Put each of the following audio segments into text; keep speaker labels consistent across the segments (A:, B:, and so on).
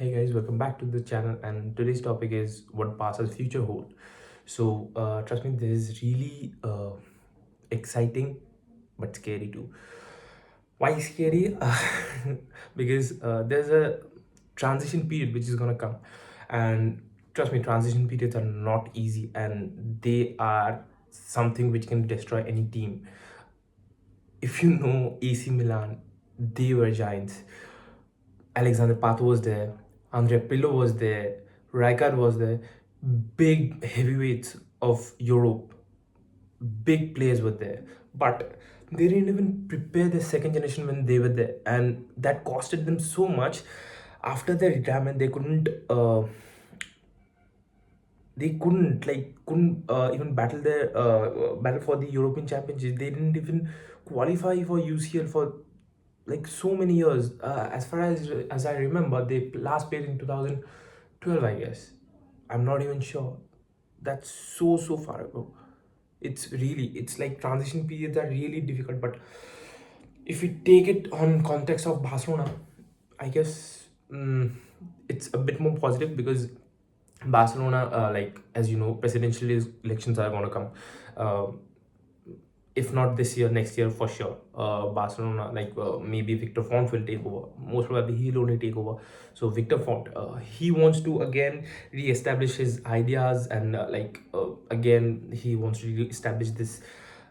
A: Hey guys, welcome back to the channel, and today's topic is what Barca's future hold. Trust me, this is really exciting but scary too. Why scary? Because there's a transition period which is gonna come, and trust me, transition periods are not easy, and they are something which can destroy any team. If you know AC Milan, they were giants. Alexander Pato was there, Andrea Pirlo was there, Rijkaard was there. Big heavyweights of Europe, big players were there. But they didn't even prepare the second generation when they were there, and that costed them so much. After their retirement, they couldn't even battle for the European Championship. They didn't even qualify for UCL for like so many years. As far as I remember, they last played in 2012, I guess. I'm not even sure. That's so far ago. It's like transition periods are really difficult. But if we take it on context of Barcelona, I guess it's a bit more positive because Barcelona, like as you know, presidential elections are gonna come. Uh, if not this year, next year for sure. Barcelona, like maybe Victor Font will take over. Most probably he'll only take over. So Victor Font, he wants to again re-establish his ideas, and again he wants to re-establish this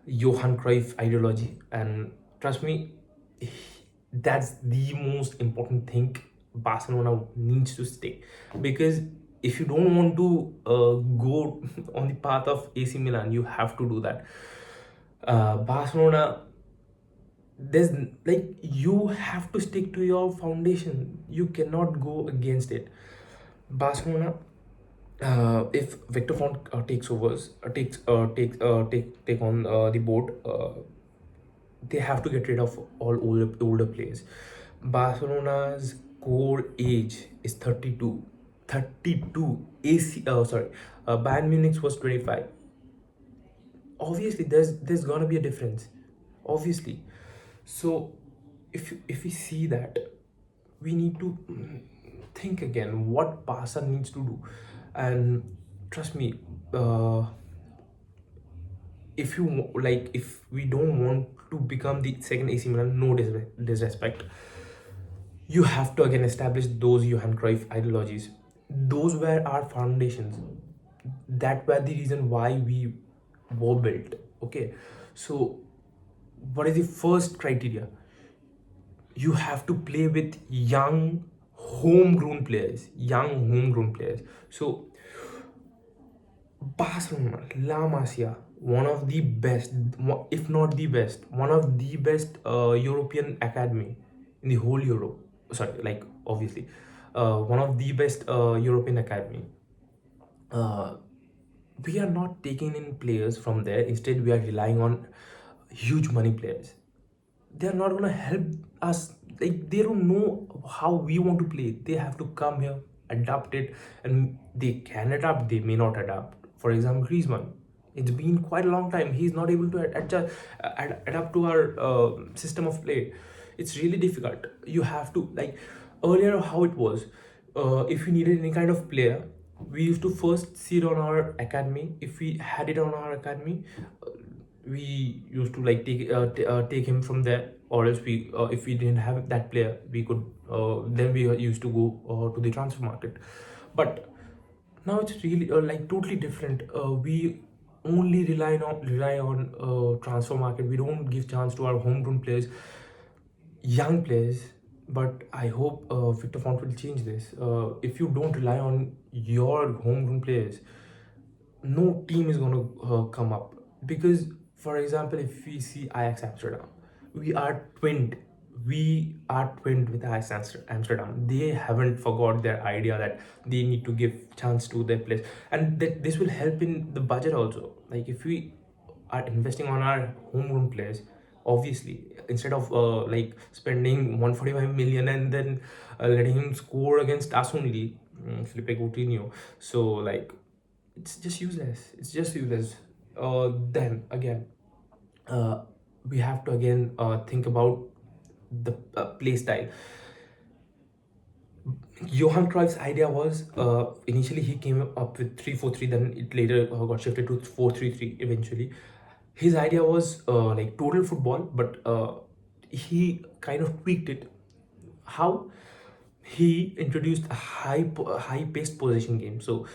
A: Johan Cruyff ideology. And trust me, that's the most important thing Barcelona needs to stay, because if you don't want to go on the path of AC Milan, you have to do that. Barcelona, there's like you have to stick to your foundation. You cannot go against it. Barcelona, if Victor Font takes overs, take on the board, they have to get rid of all older players. Barcelona's core age is 32. 32. AC. Sorry. Bayern Munich was 25. Obviously there's gonna be a difference, obviously. So if we see that, we need to think again what Barca needs to do. And trust me, uh, if we don't want to become the second AC Milan, no disrespect, you have to again establish those Johan Cruyff ideologies. Those were our foundations. That were the reason why we were built. Okay, so what is the first criteria? You have to play with young homegrown players. So Barcelona, La Masia, one of the best, if not the best, one of the best European academy in the whole Europe. Sorry, like obviously, one of the best European academy. Uh, we are not taking in players from there. Instead, we are relying on huge money players. They're not gonna help us. Like they don't know how we want to play. They have to come here, adapt it, and they can adapt. They may not adapt. For example, Griezmann. It's been quite a long time. He's not able to adjust, adapt to our system of play. It's really difficult. You have to like earlier how it was. If we needed any kind of player, we used to first see it on our academy. If we had it on our academy, we used to like take him from there, or else we if we didn't have that player, we could then we used to go to the transfer market. But now it's really like totally different. We only rely on transfer market. We don't give chance to our homegrown players, young players. But I hope Victor Font will change this. If you don't rely on your homegrown players, no team is going to come up. Because for example, if we see Ajax Amsterdam, we are twinned we are twinned with Ajax Amsterdam. They haven't forgot their idea that they need to give chance to their players, and that this will help in the budget also. Like if we are investing on our homegrown players, obviously, instead of like spending 145 million and then letting him score against us only, Felipe Coutinho. So like it's just useless. Then again, uh, we have to again think about the play style. Johan Cruyff's idea was, initially he came up with 3-4-3, then it later got shifted to 4-3-3 eventually. His idea was like total football, but he kind of tweaked it. How? He introduced a high paced possession game. So,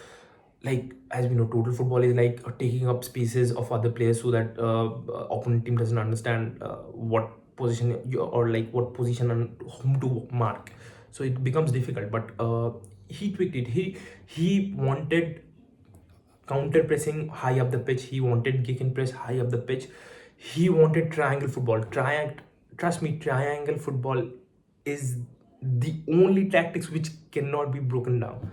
A: like, as we know, total football is like taking up spaces of other players so that opponent team doesn't understand what position you, or like what position and whom to mark. So it becomes difficult. But he tweaked it. He wanted counter pressing high up the pitch. He wanted gegen press high up the pitch. He wanted triangle football. Trust me, triangle football is the only tactics which cannot be broken down.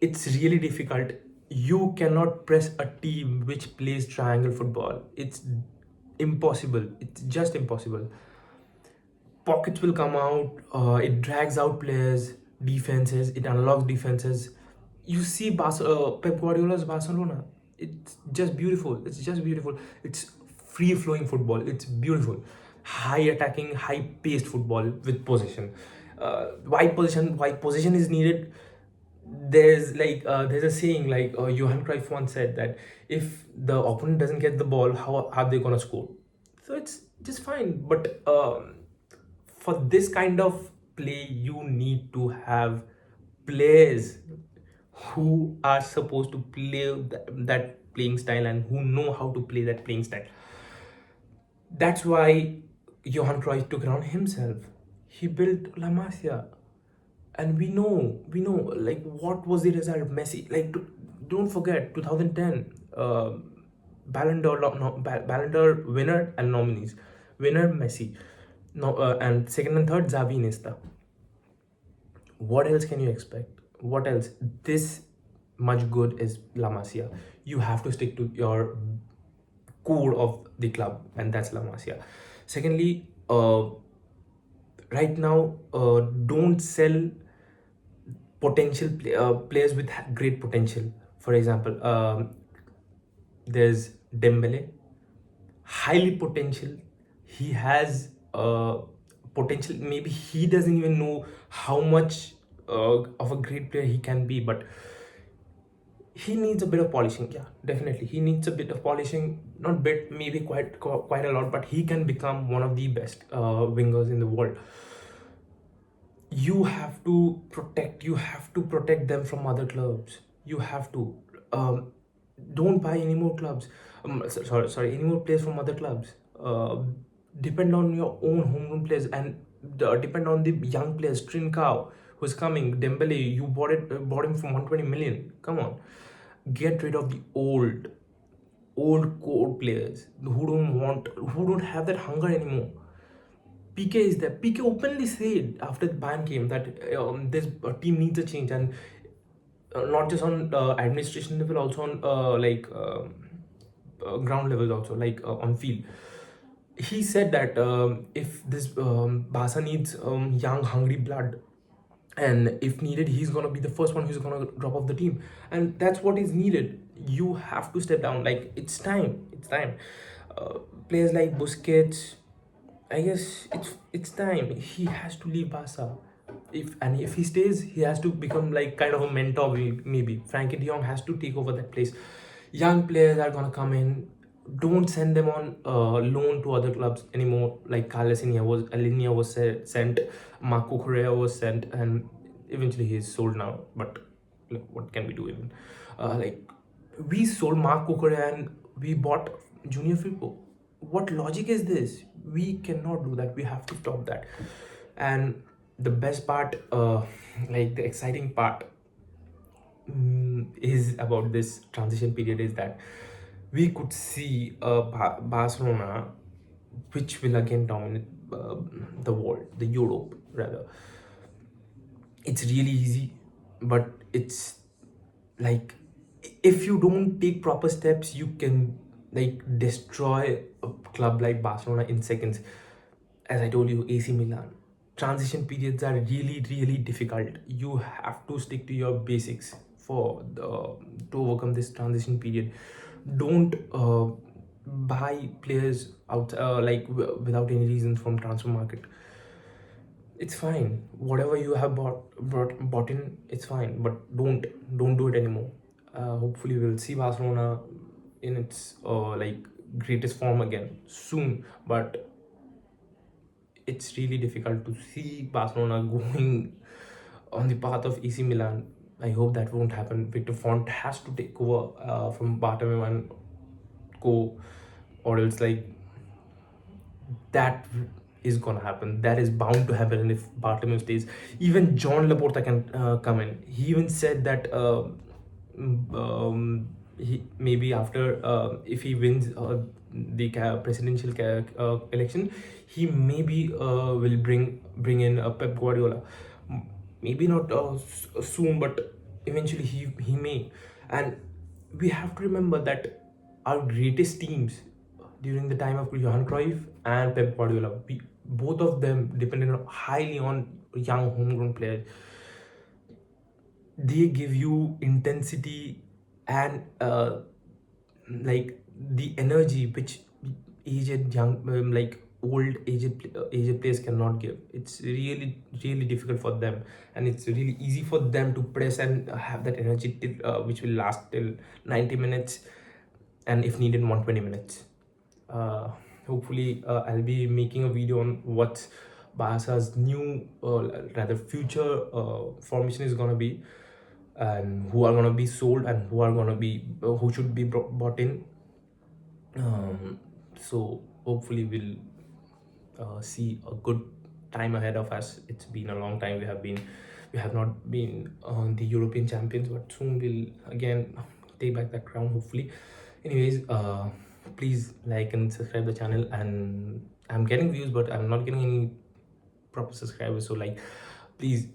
A: It's really difficult. You cannot press a team which plays triangle football. It's impossible. It's just impossible. Pockets will come out. It drags out players, defenses. It unlocks defenses. You see, Pep Guardiola's Barcelona. It's just beautiful. It's just beautiful. It's free flowing football. It's beautiful. High attacking, high paced football with possession. Why position is needed. There's a saying like Johan Cruyff once said that if the opponent doesn't get the ball, how are they gonna score? So it's just fine. But for this kind of play, you need to have players who are supposed to play that playing style and who know how to play that playing style. That's why Johan Cruyff took it on himself. He built La Masia, and we know like what was the result. Messi, like, don't forget 2010 Ballon d'Or, Ballon d'Or winner and nominees. Winner Messi, no, and second and third Xavi, Iniesta. What else can you expect? What else? This much good is La Masia. You have to stick to your core of the club, and that's La Masia. Secondly, right now, don't sell players with great potential. For example, there's Dembele, highly potential. He has potential. Maybe he doesn't even know how much of a great player he can be, but he needs a bit of polishing. Yeah, definitely, he needs a bit of polishing. Not bit, maybe quite a lot, but he can become one of the best wingers in the world. You have to protect them from other clubs. You have to don't buy any more clubs. Sorry, any more players from other clubs. Depend on your own homegrown players, and depend on the young players. Trincao, who's coming, Dembele, you bought him from 120 million. Come on, get rid of the old core players who don't have that hunger anymore. PK is there. PK openly said after the ban came that this team needs a change, and not just on administration level, also on ground levels, also like on field. He said that if this Barca needs young, hungry blood, and if needed, he's gonna be the first one who's gonna drop off the team, and that's what is needed. You have to step down. Like, it's time. It's time. Players like Busquets, I guess it's time. He has to leave Barca. If he stays, he has to become like kind of a mentor. Maybe Frankie De Jong has to take over that place. Young players are gonna come in. Don't send them on loan to other clubs anymore. Like Carlos Alinia was sent, Marco Correa was sent, and eventually he's sold now. But like, what can we do even? Like, we sold Marco Correa and we bought Junior Firpo. What logic is this? We cannot do that. We have to stop that. And the best part, like the exciting part, is about this transition period is that we could see Barcelona, which will again dominate the world, the Europe rather. It's really easy, but it's like, if you don't take proper steps, you can like destroy a club like Barcelona in seconds. As I told you, AC Milan, transition periods are really difficult. You have to stick to your basics to overcome this transition period. Don't buy players out without any reasons from transfer market. It's fine. Whatever you have bought in, it's fine. But don't do it anymore. Hopefully, we'll see Barcelona in its like greatest form again soon. But it's really difficult to see Barcelona going on the path of AC Milan. I hope that won't happen. Victor Font has to take over from Bartomeu and go, or else like that is gonna happen. That is bound to happen. And if Bartomeu stays, even John Laporta can come in. He even said that he maybe after if he wins the presidential election, he maybe will bring in Pep Guardiola. Maybe not soon, but eventually he may. And we have to remember that our greatest teams during the time of Johan Cruyff and Pep Guardiola, both of them depended highly on young homegrown players. They give you intensity and like the energy which aged young like old aged players cannot give. It's really difficult for them, and it's really easy for them to press and have that energy till, which will last till 90 minutes, and if needed 120 minutes. uh, Hopefully I'll be making a video on what Barca's new rather future formation is gonna be, and who are gonna be sold and who are gonna be who should be bought in. So hopefully we'll see a good time ahead of us. It's been a long time. We have not been the European champions, but soon we'll again take back that crown, hopefully. Anyways, please like and subscribe the channel. And I'm getting views, but I'm not getting any proper subscribers. So like, please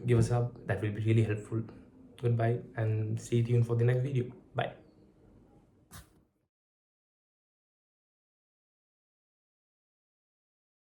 A: give us up. That will be really helpful. Goodbye, and stay tuned for the next video. Bye.